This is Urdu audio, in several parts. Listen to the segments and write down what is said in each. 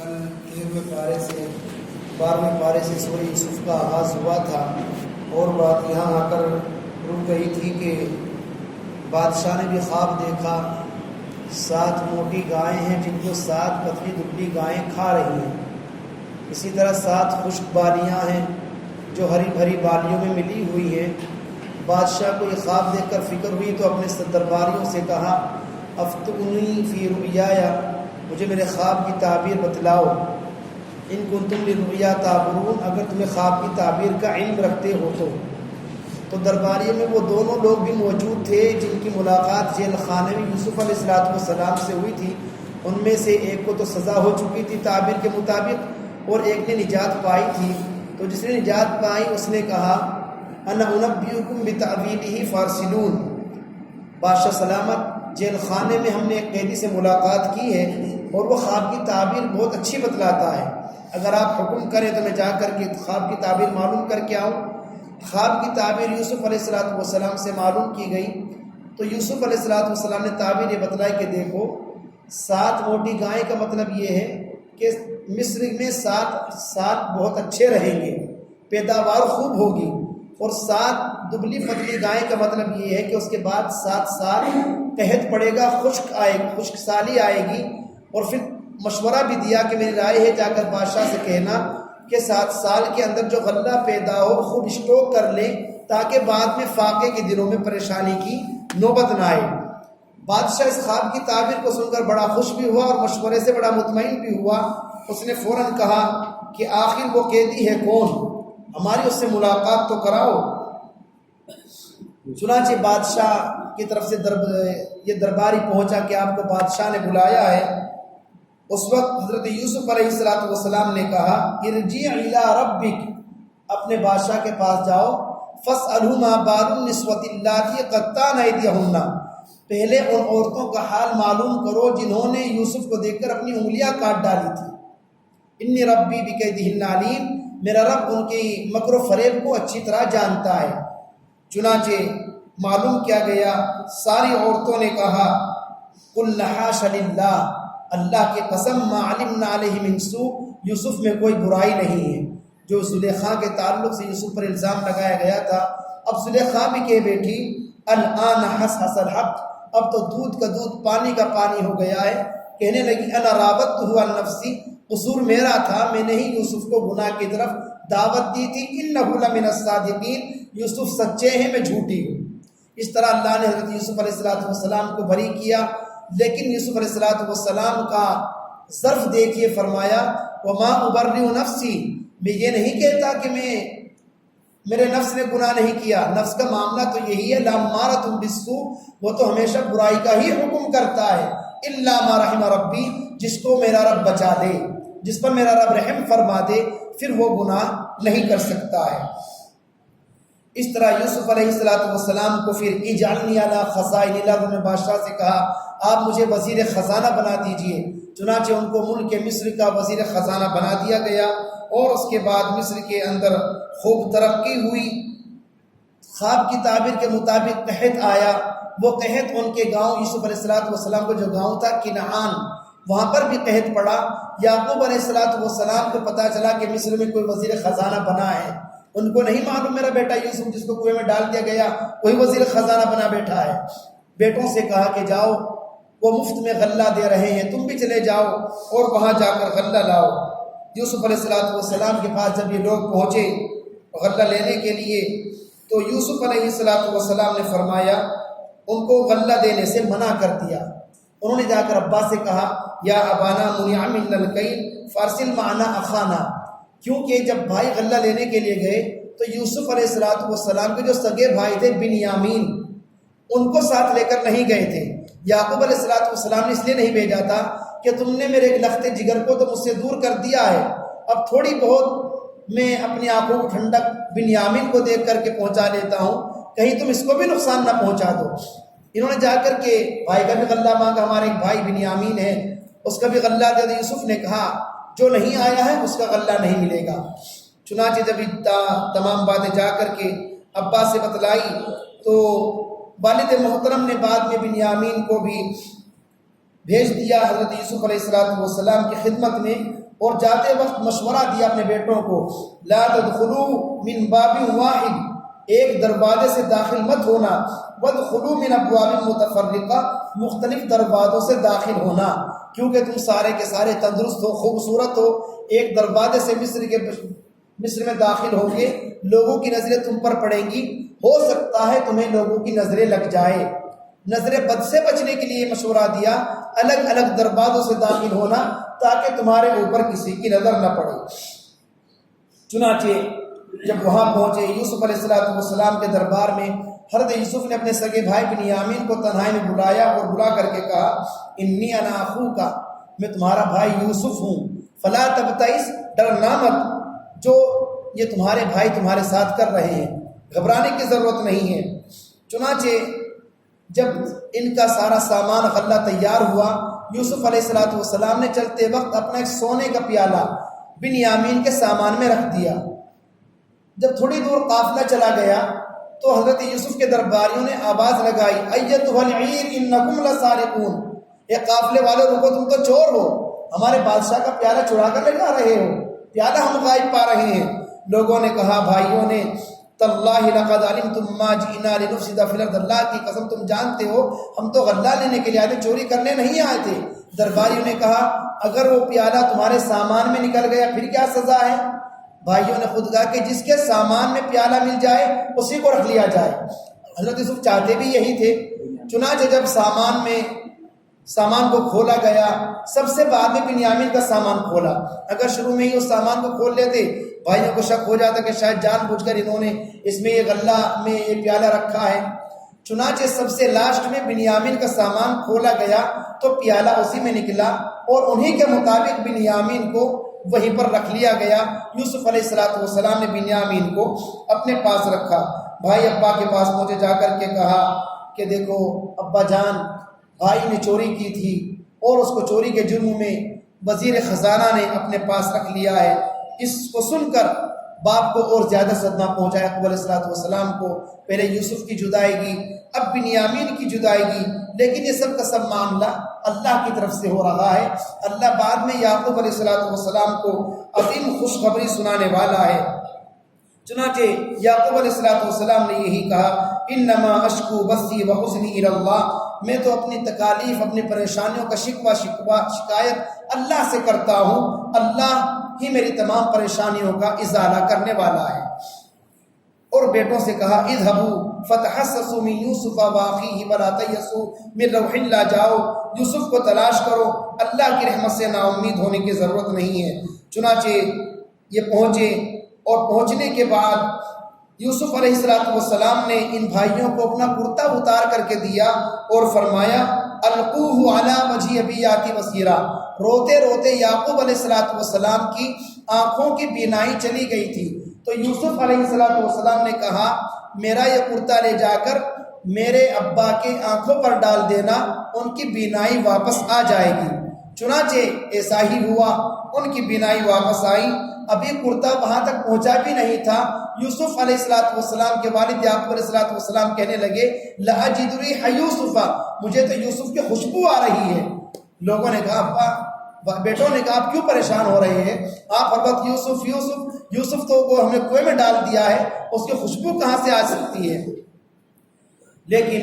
کل 13ویں پارے سے 12ویں پارے سے سورہ یوسف کا آغاز ہوا تھا، اور بات یہاں آ کر رک گئی تھی کہ بادشاہ نے بھی خواب دیکھا 7 موٹی گائیں ہیں جن کو 7 پتلی دبلی گائیں کھا رہی ہیں۔ اسی طرح 7 خشک بالیاں ہیں جو ہری بھری بالیوں میں ملی ہوئی ہیں۔ بادشاہ کو یہ خواب دیکھ کر فکر ہوئی تو اپنے درباریوں سے کہا، افتونی فی رؤیایا، مجھے میرے خواب کی تعبیر بتلاؤ۔ ان کنتم للرؤیا تعبرون، اگر تمہیں خواب کی تعبیر کا علم رکھتے ہو تو درباریوں میں وہ دونوں لوگ بھی موجود تھے جن کی ملاقات جیل خانے میں یوسف علیہ السلام سے ہوئی تھی۔ ان میں سے ایک کو تو سزا ہو چکی تھی تعبیر کے مطابق، اور ایک نے نجات پائی تھی۔ تو جس نے نجات پائی اس نے کہا، انا انبئکم بتأویلہ فارسلون، بادشاہ سلامت، جیل خانے میں ہم نے ایک قیدی سے ملاقات کی ہے اور وہ خواب کی تعبیر بہت اچھی بتلاتا ہے، اگر آپ حکم کریں تو میں جا کر کے خواب کی تعبیر معلوم کر کے آؤں۔ خواب کی تعبیر یوسف علیہ السلام سے معلوم کی گئی تو یوسف علیہ السلام نے تعبیر یہ بتلائی کہ دیکھو، 7 موٹی گائیں کا مطلب یہ ہے کہ مصر میں 7 سال بہت اچھے رہیں گے، پیداوار خوب ہوگی، اور 7 دبلی پتلی گائیں کا مطلب یہ ہے کہ اس کے بعد 7 سال قحط پڑے گا، خشک سالی آئے گی۔ اور پھر مشورہ بھی دیا کہ میری رائے ہے جا کر بادشاہ سے کہنا کہ 7 سال کے اندر جو غلہ پیدا ہو خوب اسٹوک کر لیں تاکہ بعد میں فاقے کے دنوں میں پریشانی کی نوبت نہ آئے۔ بادشاہ اس خواب کی تعبیر کو سن کر بڑا خوش بھی ہوا اور مشورے سے بڑا مطمئن بھی ہوا۔ اس نے فوراً کہا کہ آخر وہ قیدی ہے کون، ہماری اس سے ملاقات تو کراؤ۔ چنانچہ بادشاہ کی طرف سے یہ درباری پہنچا کہ آپ کو بادشاہ نے بلایا ہے۔ اس وقت حضرت یوسف علیہ السلام نے کہا، ارجع الی ربک، اپنے بادشاہ کے پاس جاؤ، فاسألہ ما بال النسوۃ اللاتی قطعن ایدیہن، پہلے ان عورتوں کا حال معلوم کرو جنہوں نے یوسف کو دیکھ کر اپنی انگلیاں کاٹ ڈالی تھی۔ انی ربی بکیدہن علیم، میرا رب ان کی مکر و فریب کو اچھی طرح جانتا ہے۔ چنانچہ معلوم کیا گیا، ساری عورتوں نے کہا، قلنا حاش للہ، اللہ کی قسم، ما علمنا علیہ من سوء، یوسف میں کوئی برائی نہیں ہے۔ جو زلیخا کے تعلق سے یوسف پر الزام لگایا گیا تھا، اب زلیخا بھی کہہ بیٹھی، الآن حس الحق، اب تو دودھ کا دودھ پانی کا پانی ہو گیا ہے۔ کہنے لگی، انا راودتہ عن نفسی، قصور میرا تھا، میں نے ہی یوسف کو گناہ کی طرف دعوت دی تھی۔ انہ لمن الصادقین، یوسف سچے ہیں، میں جھوٹی ہوں۔ اس طرح اللہ نے حضرت یوسف علیہ السلام کو بری کیا، لیکن یوسف علیہ السلام کا ظرف دیکھیے، فرمایا، وما ابرئ نفسی، میں یہ نہیں کہتا کہ میرے نفس نے گناہ نہیں کیا، نفس کا معاملہ تو یہی ہے، لامارۃ بالسوء، وہ تو ہمیشہ برائی کا ہی حکم کرتا ہے، الا ما رحم ربی، جس کو میرا رب بچا دے، جس پر میرا رب رحم فرما دے، پھر وہ گناہ نہیں کر سکتا ہے۔ اس طرح یوسف علیہ السلام کو پھر اجعلنی علی خزائن الارض، نے بادشاہ سے کہا آپ مجھے وزیر خزانہ بنا دیجئے۔ چنانچہ ان کو ملک مصر کا وزیر خزانہ بنا دیا گیا، اور اس کے بعد مصر کے اندر خوب ترقی ہوئی۔ خواب کی تعبیر کے مطابق قحط آیا، وہ قحط ان کے گاؤں، یوسف علیہ السلام کو جو گاؤں تھا کنعان، وہاں پر بھی قحط پڑا۔ یعقوب علیہ السلام کو پتہ چلا کہ مصر میں کوئی وزیر خزانہ بنا ہے، ان کو نہیں معلوم میرا بیٹا یوسف جس کو کنویں میں ڈال دیا گیا وہی وزیر خزانہ بنا بیٹھا ہے۔ بیٹوں سے کہا کہ جاؤ، وہ مفت میں غلہ دے رہے ہیں، تم بھی چلے جاؤ اور وہاں جا کر غلہ لاؤ۔ یوسف علیہ السلام کے پاس جب یہ لوگ پہنچے غلہ لینے کے لیے تو یوسف علیہ السلام نے فرمایا، ان کو غلہ دینے سے منع کر دیا۔ انہوں نے جا کر ابا سے کہا، یا ابانا منع منا الکیل فارسل معنا اخانا، کیونکہ جب بھائی غلہ لینے کے لیے گئے تو یوسف علیہ السلام کے جو سگے بھائی تھے بنیامین، ان کو ساتھ لے کر نہیں گئے تھے۔ یعقوب علیہ السلام نے اس لیے نہیں بھیجا تھا کہ تم نے میرے لخت جگر کو تو مجھ سے دور کر دیا ہے، اب تھوڑی بہت میں اپنی آنکھوں کو ٹھنڈک بنیامین کو دیکھ کر کے پہنچا لیتا ہوں، کہیں تم اس کو بھی نقصان نہ پہنچا دو۔ انہوں نے جا کر کے بھائی کا بھی غلہ مانگا، ہمارے ایک بھائی بنیامین ہے، اس کا بھی غلہ دے دو۔ یوسف نے کہا جو نہیں آیا ہے اس کا غلہ نہیں ملے گا۔ چنانچہ جب تمام باتیں جا کر کے ابا سے بتلائی تو والد محترم نے بعد میں بنیامین کو بھی بھیج دیا حضرت یوسف علیہ السلام کی خدمت میں، اور جاتے وقت مشورہ دیا اپنے بیٹوں کو لا تدخلوا من باب واحد، ایک دروازے سے داخل مت ہونا، وادخلوا من ابواب متفرقہ، مختلف دروازوں سے داخل ہونا، کیونکہ تم سارے کے سارے تندرست ہو، خوبصورت ہو، ایک دروازے سے مصر میں داخل ہو کے لوگوں کی نظریں تم پر پڑیں گی، ہو سکتا ہے تمہیں لوگوں کی نظریں لگ جائے۔ نظر بد سے بچنے کے لیے مشورہ دیا الگ الگ دروازوں سے داخل ہونا تاکہ تمہارے اوپر کسی کی نظر نہ پڑے۔ چنانچہ جب وہاں پہنچے یوسف علیہ السلام کے دربار میں، حضرت یوسف نے اپنے سگے بھائی بنیامین کو تنہائی میں بلایا اور بلا کر کے کہا انی انا اخوک، میں تمہارا بھائی یوسف ہوں، فلا تبتئس، ڈرنا مت، جو یہ تمہارے بھائی تمہارے ساتھ کر رہے ہیں گھبرانے کی ضرورت نہیں ہے۔ چنانچہ جب ان کا سارا سامان غلہ تیار ہوا، یوسف علیہ السلام نے چلتے وقت اپنا ایک سونے کا پیالہ بنیامین کے سامان میں رکھ دیا۔ جب تھوڑی دور قافلہ چلا گیا تو حضرت یوسف کے درباریوں نے آواز لگائی ایتھا العیر انکم لسارقون، اے قافلے والے رکو، تم تو چور ہو، ہمارے بادشاہ کا پیالہ چرا کر لے جا رہے ہو، پیالہ ہم غائب پا رہے ہیں۔ لوگوں نے کہا بھائیوں نے تاللہ لقد علمتم ما جئنا لنفسد فی الارض، اللہ کی قسم تم جانتے ہو ہم تو غلہ لینے کے لیے آئے تھے، چوری کرنے نہیں آئے تھے۔ درباریوں نے کہا اگر وہ پیالہ تمہارے سامان میں نکل گیا پھر کیا سزا ہے؟ بھائیوں نے خود کہا کہ جس کے سامان میں پیالہ مل جائے اسی کو رکھ لیا جائے۔ حضرت یوسف چاہتے بھی یہی تھے۔ چنانچہ جب سامان کو کھولا گیا، سب سے بعد میں بنیامین کا سامان کھولا۔ اگر شروع میں ہی اس سامان کو کھول لیتے بھائیوں کو شک ہو جاتا کہ شاید جان بوجھ کر انہوں نے اس میں یہ غلہ میں یہ پیالہ رکھا ہے۔ چنانچہ سب سے لاسٹ میں بنیامین کا سامان کھولا گیا تو پیالہ اسی میں نکلا اور انہی کے مطابق بنیامین کو وہیں پر رکھ لیا گیا۔ یوسف علیہ السلام نے بنیامین کو اپنے پاس رکھا۔ بھائی ابا کے پاس پہنچے، جا کر کے کہا کہ دیکھو ابا جان، بھائی نے چوری کی تھی اور اس کو چوری کے جرم میں وزیر خزانہ نے اپنے پاس رکھ لیا ہے۔ اس کو سن کر باپ کو اور زیادہ صدمہ پہنچا یعقوب علیہ السلام کو۔ پہلے یوسف کی جدائی کی، اب بنیامین کی جدائی کی، لیکن یہ سب کا سب معاملہ اللہ کی طرف سے ہو رہا ہے۔ اللہ بعد میں یعقوب علیہ السلام کو عظیم خوشخبری سنانے والا ہے۔ چنانچہ یعقوب علیہ السلام نے یہی کہا انما اشکو بثی وحزنی الی اللہ، میں تو اپنی تکالیف، اپنی پریشانیوں کا شکایت اللہ سے کرتا ہوں، اللہ ہی میری تمام پریشانیوں کا ازالہ کرنے والا ہے۔ اور بیٹوں سے کہا اذهبوا فتحسسوا من یوسف واخیہ ولا تیأسوا من روح اللہ، جاؤ یوسف کو تلاش کرو، اللہ کی رحمت سے نا امید ہونے کی ضرورت نہیں ہے۔ چنانچہ یہ پہنچے اور پہنچنے کے بعد یوسف علیہ السلام نے ان بھائیوں کو اپنا کرتا اتار کر کے دیا اور فرمایا القوہ علی وجہ ابیات بصیرا، روتے روتے یعقوب علیہ السلام کی آنکھوں کی بینائی چلی گئی تھی۔ تو یوسف علیہ السلام نے کہا میرا یہ کرتا لے جا کر میرے ابا کے آنکھوں پر ڈال دینا، ان کی بینائی واپس آ جائے گی۔ چنانچہ ایسا ہی ہوا، ان کی بینائی واپس آئی۔ ابھی کرتا وہاں تک پہنچا بھی نہیں تھا، یوسف علیہ السلام کے والد یعقوب علیہ السلام کہنے لگے لأجد ریح یوسف، مجھے تو یوسف کی خوشبو آ رہی ہے۔ لوگوں نے کہا ابا، بیٹوں نے کہا آپ کیوں پریشان ہو رہے ہیں؟ آپ ہر وقت یوسف یوسف یوسف تو وہ ہم نے کنویں میں ڈال دیا ہے، اس کی خوشبو کہاں سے آ سکتی ہے؟ لیکن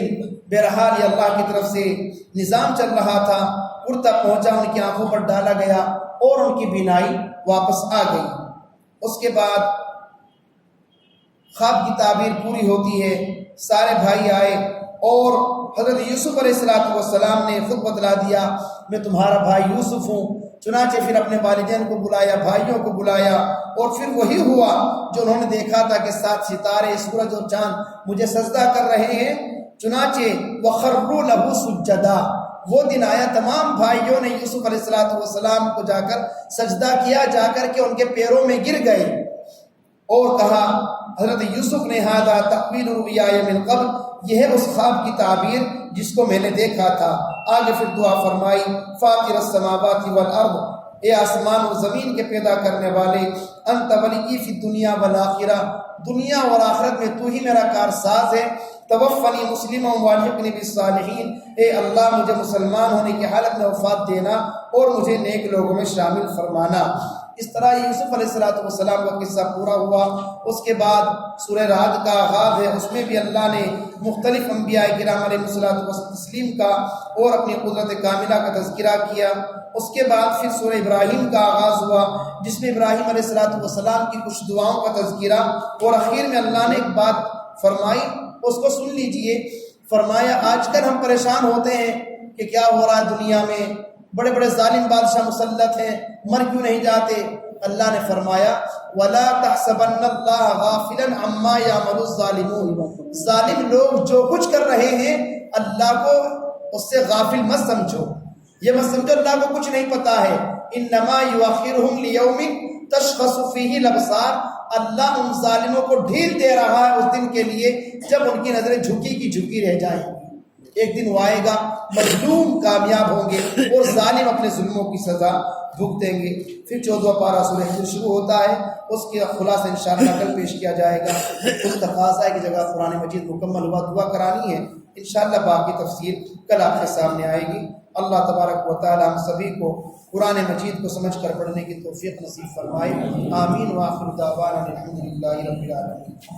بہرحال یہ اللہ کی طرف سے نظام چل رہا تھا۔ کرتا پہنچا، ان کی آنکھوں پر ڈالا گیا اور ان کی بینائی واپس آ گئی۔ اس کے بعد خواب کی تعبیر پوری ہوتی ہے، سارے بھائی آئے اور حضرت یوسف علیہ السلام نے خود بتلا دیا میں تمہارا بھائی یوسف ہوں۔ چنانچہ پھر اپنے والدین کو بلایا، بھائیوں کو بلایا، اور پھر وہی ہوا جو انہوں نے دیکھا تھا کہ 7 ستارے، سورج اور چاند مجھے سجدہ کر رہے ہیں۔ چنانچہ وَخَرُّوا لَهُ سُجَّدًا، وہ دن آیا تمام بھائیوں نے یوسف علیہ السلام کو جا کر سجدہ کیا، جا کر کے ان کے پیروں میں گر گئے اور کہا حضرت یوسف نے ھذا تأویل رؤیایا من قبل، یہ ہے اس خواب کی تعبیر جس کو میں نے دیکھا تھا۔ آگے پھر دعا فرمائی فاطر السماوات والارض اے آسمان و زمین کے پیدا کرنے والے، انت ولی فی الدنیا والآخرہ، دنیا اور آخرت میں تو ہی میرا کارساز ہے، توفنی مسلما والحقنی بالصالحین، اے اللہ مجھے مسلمان ہونے کی حالت میں وفات دینا اور مجھے نیک لوگوں میں شامل فرمانا۔ اس طرح یوسف علیہ السلام کا قصہ پورا ہوا۔ اس کے بعد سورہ رعد کا آغاز ہے، اس میں بھی اللہ نے مختلف انبیاء کرام علیہ السلام کا اور اپنی قدرت کاملہ کا تذکرہ کیا۔ اس کے بعد پھر سورہ ابراہیم کا آغاز ہوا، جس میں ابراہیم علیہ السلام کی کچھ دعاؤں کا تذکرہ، اور اخیر میں اللہ نے ایک بات فرمائی، اس کو سن لیجئے۔ فرمایا آج کل ہم پریشان ہوتے ہیں کہ کیا ہو رہا ہے دنیا میں، بڑے بڑے ظالم بادشاہ مسلط ہیں، مر کیوں نہیں جاتے؟ اللہ نے فرمایا وَلَا تَحْسَبَنَّ اللَّهَ غَافِلًا عَمَّا يَعْمَلُ الظَّالِمُونَ، ظالم لوگ جو کچھ کر رہے ہیں اللہ کو اس سے غافل مت سمجھو، یہ مت سمجھو اللہ کو کچھ نہیں پتا ہے۔ انما یؤخرہم لیوم تشخص فیہ الابصار، اللہ ان ظالموں کو ڈھیل دے رہا ہے اس دن کے لیے جب ان کی نظریں جھکی کی جھکی رہ جائیں گی۔ ایک دن وہ آئے گا، مظلوم کامیاب ہوں گے اور ظالم اپنے ظلموں کی سزا بھگتیں گے۔ پھر 14واں پارہ سورہ حجر شروع ہوتا ہے، اس کی خلاصہ انشاءاللہ کل پیش کیا جائے گا۔ اس تقاضا ہے کہ جگہ قرآن مجید مکمل ہوا دعا کرانی ہے، انشاءاللہ باقی تفسیر کل آپ کے سامنے آئے گی۔ اللہ تبارک و تعالی ہم سبھی کو قرآن مجید کو سمجھ کر پڑھنے کی توفیق نصیب فرمائے۔ آمین، وآخر دعوانا الحمدللہ رب العالمین۔